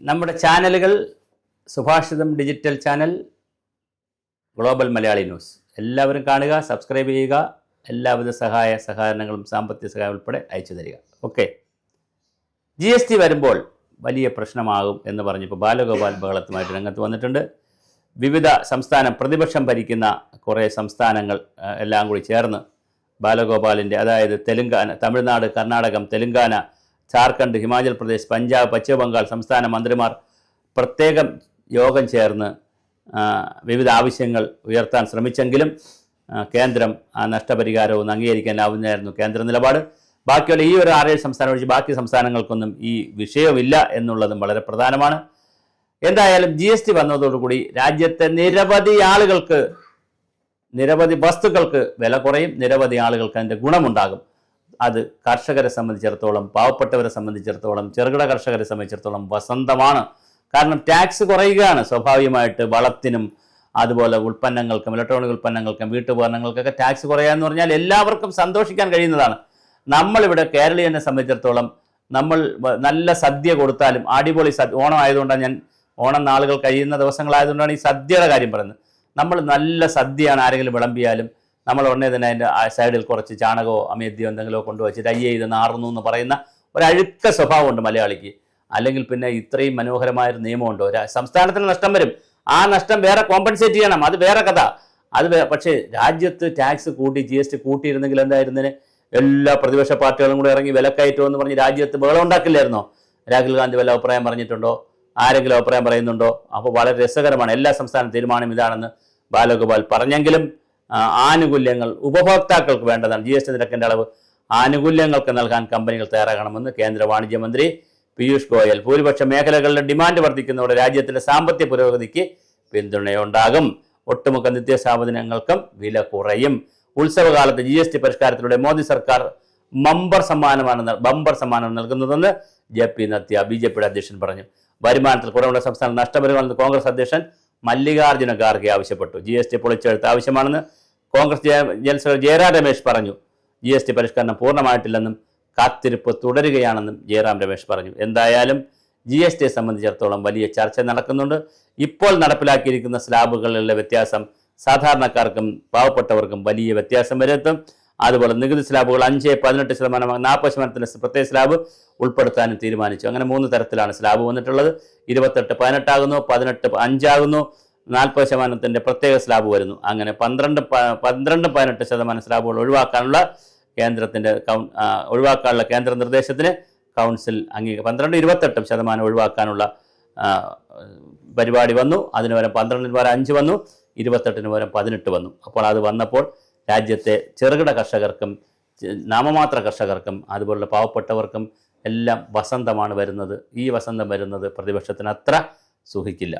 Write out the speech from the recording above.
നമ്മുടെ ചാനലുകൾ സുഭാഷിതം digital channel, global Malayali news എല്ലാവരും കാണുക, സബ്സ്ക്രൈബ് ചെയ്യുക. എല്ലാവിധ സഹകരണങ്ങളും സാമ്പത്തിക സഹായം ഉൾപ്പെടെ അയച്ചു തരിക. ഓക്കെ. GST വരുമ്പോൾ വലിയ പ്രശ്നമാകും എന്ന് പറഞ്ഞപ്പോൾ ബാലഗോപാൽ ബഹളത്തുമായിട്ട് രംഗത്ത് വന്നിട്ടുണ്ട്. വിവിധ സംസ്ഥാനം പ്രതിപക്ഷം ഭരിക്കുന്ന കുറേ സംസ്ഥാനങ്ങൾ എല്ലാം കൂടി ചേർന്ന് ബാലഗോപാലിൻ്റെ, അതായത് തമിഴ്നാട്, കർണാടകം, തെലുങ്കാന, ജാർഖണ്ഡ്, ഹിമാചൽ പ്രദേശ്, പഞ്ചാബ്, പശ്ചിമ ബംഗാൾ സംസ്ഥാന മന്ത്രിമാർ പ്രത്യേകം യോഗം ചേർന്ന് വിവിധ ആവശ്യങ്ങൾ ഉയർത്താൻ ശ്രമിച്ചെങ്കിലും കേന്ദ്രം ആ നഷ്ടപരിഹാരവും അംഗീകരിക്കാനാവുന്നതായിരുന്നു കേന്ദ്ര നിലപാട്. ബാക്കിയുള്ള ഈ ഒരു 6-7 സംസ്ഥാനം ഒഴിച്ച് ബാക്കി സംസ്ഥാനങ്ങൾക്കൊന്നും ഈ വിഷയമില്ല എന്നുള്ളതും വളരെ പ്രധാനമാണ്. എന്തായാലും GST വന്നതോടുകൂടി രാജ്യത്തെ നിരവധി ആളുകൾക്ക്, നിരവധി വസ്തുക്കൾക്ക് വില കുറയും, നിരവധി ആളുകൾക്ക് അതിൻ്റെ ഗുണമുണ്ടാകും. അത് കർഷകരെ സംബന്ധിച്ചിടത്തോളം, പാവപ്പെട്ടവരെ സംബന്ധിച്ചിടത്തോളം, ചെറുകിട കർഷകരെ സംബന്ധിച്ചിടത്തോളം വസന്തമാണ്. കാരണം ടാക്സ് കുറയുകയാണ്. സ്വാഭാവികമായിട്ട് വളത്തിനും അതുപോലെ ഉൽപ്പന്നങ്ങൾക്കും, ഇലക്ട്രോണിക് ഉൽപ്പന്നങ്ങൾക്കും, വീട്ടുപകരണങ്ങൾക്കൊക്കെ ടാക്സ് കുറയാന്ന് പറഞ്ഞാൽ എല്ലാവർക്കും സന്തോഷിക്കാൻ കഴിയുന്നതാണ്. നമ്മളിവിടെ കേരളീയനെ സംബന്ധിച്ചിടത്തോളം നമ്മൾ നല്ല സദ്യ കൊടുത്താലും, അടിപൊളി ഓണം ആയതുകൊണ്ടാണ് ഞാൻ ഓണം നാളുകൾ കഴിയുന്ന ദിവസങ്ങളായതുകൊണ്ടാണ് ഈ സദ്യയുടെ കാര്യം പറയുന്നത്. നമ്മൾ നല്ല സദ്യയാണ് ആരെങ്കിലും വിളമ്പിയാലും നമ്മൾ ഉടനെ തന്നെ അതിൻ്റെ സൈഡിൽ കുറച്ച് ചാണകമോ അമേദ്യോ എന്തെങ്കിലുമോ കൊണ്ടുവച്ചിട്ട് ഇത് നാറുന്നു എന്ന് പറയുന്ന ഒരഴുക്ക സ്വഭാവമുണ്ട് മലയാളിക്ക്. അല്ലെങ്കിൽ പിന്നെ ഇത്രയും മനോഹരമായൊരു നിയമമുണ്ടോ? സംസ്ഥാനത്തിന് നഷ്ടം വരും, ആ നഷ്ടം വേറെ കോമ്പൻസേറ്റ് ചെയ്യണം, അത് വേറെ കഥ. പക്ഷേ രാജ്യത്ത് ടാക്സ് കൂട്ടി, GST കൂട്ടിയിരുന്നെങ്കിൽ എന്തായിരുന്നതിന്? എല്ലാ പ്രതിപക്ഷ പാർട്ടികളും കൂടെ ഇറങ്ങി വിലക്കയറ്റം എന്ന് പറഞ്ഞ് രാജ്യത്ത് ബഹളം ഉണ്ടാക്കില്ലായിരുന്നോ? രാഹുൽ ഗാന്ധി വല്ല അഭിപ്രായം പറഞ്ഞിട്ടുണ്ടോ? ആരെങ്കിലും അഭിപ്രായം പറയുന്നുണ്ടോ? അപ്പോൾ വളരെ രസകരമാണ്. എല്ലാ സംസ്ഥാന തീരുമാനം ഇതാണെന്ന് ബാലഗോപാൽ പറഞ്ഞെങ്കിലും ആനുകൂല്യങ്ങൾ ഉപഭോക്താക്കൾക്ക് വേണ്ടതാണ്. GST നിരക്കിൻ്റെ അളവ് ആനുകൂല്യങ്ങൾക്ക് നൽകാൻ കമ്പനികൾ തയ്യാറാകണമെന്ന് കേന്ദ്ര വാണിജ്യ മന്ത്രി പീയൂഷ് ഗോയൽ. ഭൂരിപക്ഷ മേഖലകളിലെ ഡിമാൻഡ് വർദ്ധിക്കുന്നതോടെ രാജ്യത്തിൻ്റെ സാമ്പത്തിക പുരോഗതിക്ക് പിന്തുണയുണ്ടാകും. ഒട്ടുമുക്ക നിത്യസാധനങ്ങൾക്കും വില കുറയും. ഉത്സവകാലത്ത് GST പരിഷ്കാരത്തിലൂടെ മോദി സർക്കാർ ബമ്പർ സമ്മാനമാണ് നൽകുന്നതെന്ന് JP നദ്ദ, BJPയുടെ അധ്യക്ഷൻ പറഞ്ഞു. വരുമാനത്തിൽ കുറവുള്ള സംസ്ഥാനം നഷ്ടപരിഹാരമെന്ന് കോൺഗ്രസ് അധ്യക്ഷൻ മല്ലികാർജ്ജുന ഖാർഗെ ആവശ്യപ്പെട്ടു. GST പൊളിച്ചെഴുത്ത് ആവശ്യമാണെന്ന് കോൺഗ്രസ് ജനറൽ സെക്രട്ടറി ജയറാം രമേശ് പറഞ്ഞു. GST പരിഷ്കരണം പൂർണ്ണമായിട്ടില്ലെന്നും കാത്തിരിപ്പ് തുടരുകയാണെന്നും ജയറാം രമേശ് പറഞ്ഞു. എന്തായാലും GSTയെ സംബന്ധിച്ചിടത്തോളം വലിയ ചർച്ച നടക്കുന്നുണ്ട്. ഇപ്പോൾ നടപ്പിലാക്കിയിരിക്കുന്ന സ്ലാബുകളിലെ വ്യത്യാസം സാധാരണക്കാർക്കും പാവപ്പെട്ടവർക്കും വലിയ വ്യത്യാസം വരുത്തും. അതുപോലെ നികുതി സ്ലാബുകൾ 5-18%, 40% പ്രത്യേക സ്ലാബ് ഉൾപ്പെടുത്താനും തീരുമാനിച്ചു. അങ്ങനെ 3 തരത്തിലാണ് സ്ലാബ് വന്നിട്ടുള്ളത്. 28-18 ആകുന്നു, 18-5 ആകുന്നു, 40% പ്രത്യേക സ്ലാബ് വരുന്നു. അങ്ങനെ 12-18% സ്ലാബുകൾ ഒഴിവാക്കാനുള്ള കേന്ദ്ര നിർദ്ദേശത്തിന് കൗൺസിൽ 12-28% ഒഴിവാക്കാനുള്ള പരിപാടി വന്നു. അതിന് പകരം 12-5 വന്നു, 28 പകരം 18 വന്നു. അപ്പോൾ അത് വന്നപ്പോൾ രാജ്യത്തെ ചെറുകിട കർഷകർക്കും നാമമാത്ര കർഷകർക്കും അതുപോലുള്ള പാവപ്പെട്ടവർക്കും എല്ലാം വസന്തമാണ് വരുന്നത്. ഈ വസന്തം വരുന്നത് പ്രതിപക്ഷത്തിന് അത്ര സുഖിക്കില്ല.